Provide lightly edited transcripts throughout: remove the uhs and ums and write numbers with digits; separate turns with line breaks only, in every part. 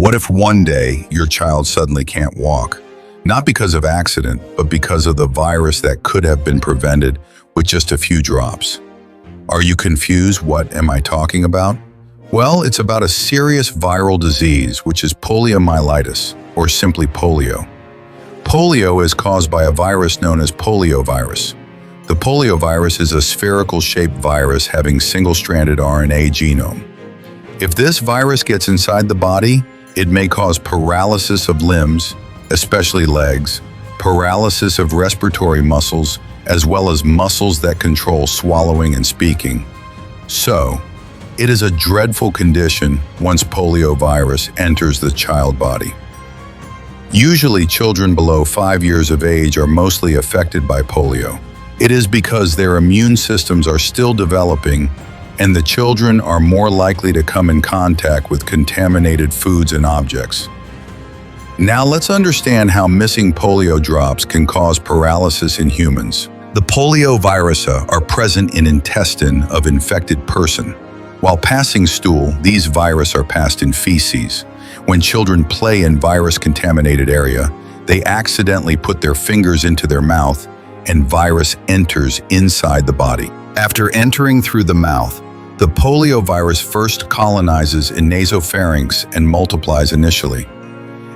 What if one day your child suddenly can't walk? Not because of accident, but because of the virus that could have been prevented with just a few drops. Are you confused? What am I talking about? Well, it's about a serious viral disease, which is poliomyelitis, or simply polio. Polio is caused by a virus known as poliovirus. The poliovirus is a spherical-shaped virus having single-stranded RNA genome. If this virus gets inside the body, it may cause paralysis of limbs, especially legs, paralysis of respiratory muscles, as well as muscles that control swallowing and speaking. So, it is a dreadful condition once poliovirus enters the child body. Usually, children below 5 years of age are mostly affected by polio. It is because their immune systems are still developing, and the children are more likely to come in contact with contaminated foods and objects. Now let's understand how missing polio drops can cause paralysis in humans. The poliovirusa are present in intestine of infected person. While passing stool, these virus are passed in feces. When children play in virus-contaminated area, they accidentally put their fingers into their mouth and virus enters inside the body. After entering through the mouth, the poliovirus first colonizes in nasopharynx and multiplies initially.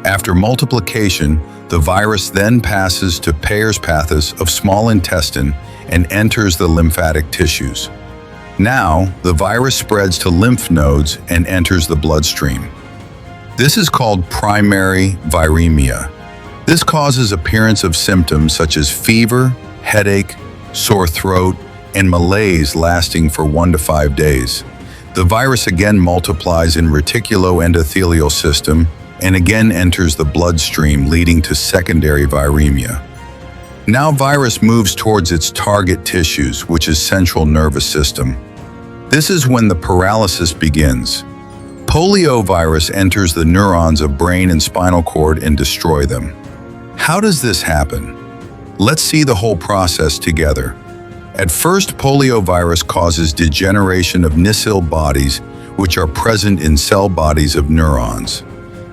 After multiplication, the virus then passes to pars pathus of small intestine and enters the lymphatic tissues. Now, the virus spreads to lymph nodes and enters the bloodstream. This is called primary viremia. This causes appearance of symptoms such as fever, headache, sore throat, and malaise lasting for 1 to 5 days. The virus again multiplies in reticuloendothelial system and again enters the bloodstream, leading to secondary viremia. Now virus moves towards its target tissues, which is central nervous system. This is when the paralysis begins. Poliovirus enters the neurons of brain and spinal cord and destroy them. How does this happen? Let's see the whole process together. At first, poliovirus causes degeneration of nacelle bodies, which are present in cell bodies of neurons.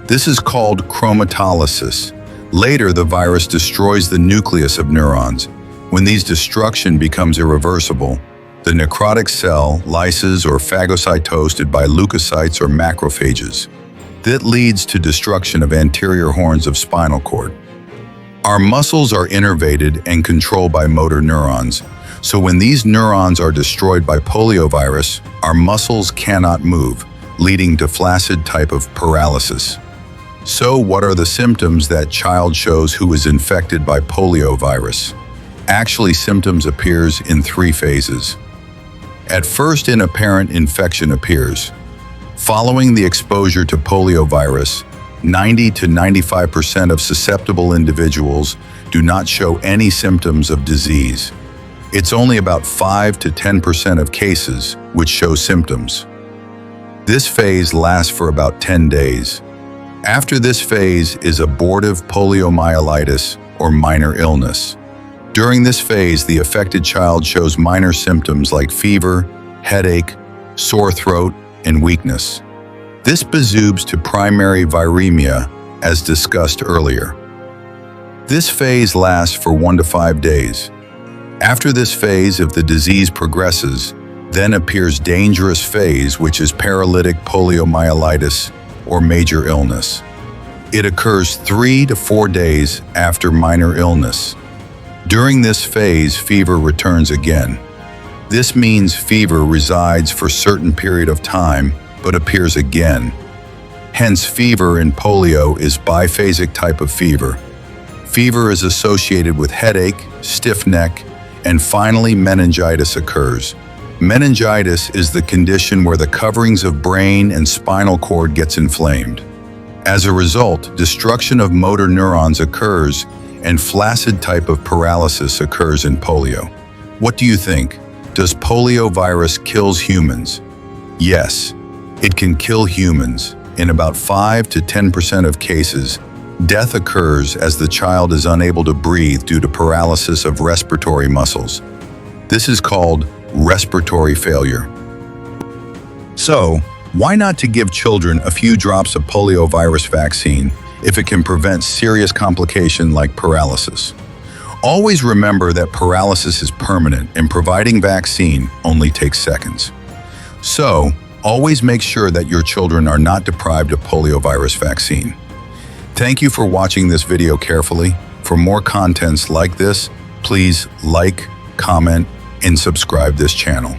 This is called chromatolysis. Later, the virus destroys the nucleus of neurons. When these destruction becomes irreversible, the necrotic cell lyses or phagocytosed by leukocytes or macrophages. That leads to destruction of anterior horns of spinal cord. Our muscles are innervated and controlled by motor neurons. So when these neurons are destroyed by poliovirus, our muscles cannot move, leading to flaccid type of paralysis. So what are the symptoms that child shows who is infected by poliovirus? Actually, symptoms appears in 3 phases. At first, an apparent infection appears. Following the exposure to poliovirus, 90 to 95% of susceptible individuals do not show any symptoms of disease. It's only about 5 to 10% of cases which show symptoms. This phase lasts for about 10 days. After this phase is abortive poliomyelitis or minor illness. During this phase, the affected child shows minor symptoms like fever, headache, sore throat, and weakness. This bezoobs to primary viremia, as discussed earlier. This phase lasts for 1 to 5 days. After this phase, if the disease progresses, then appears dangerous phase, which is paralytic poliomyelitis or major illness. It occurs 3 to 4 days after minor illness. During this phase, fever returns again. This means fever resides for a certain period of time, but appears again. Hence, fever in polio is biphasic type of fever. Fever is associated with headache, stiff neck, and finally meningitis occurs. Meningitis is the condition where the coverings of brain and spinal cord gets inflamed. As a result, destruction of motor neurons occurs and flaccid type of paralysis occurs in polio. What do you think? Does poliovirus kills humans? Yes, it can kill humans. In about 5 to 10% of cases, death occurs as the child is unable to breathe due to paralysis of respiratory muscles. This is called respiratory failure. So, Why not to give children a few drops of polio virus vaccine if it can prevent serious complication like paralysis? Always remember that paralysis is permanent and providing vaccine only takes seconds. So, always make sure that your children are not deprived of polio virus vaccine. Thank you for watching this video carefully. For more contents like this, please like, comment, and subscribe this channel.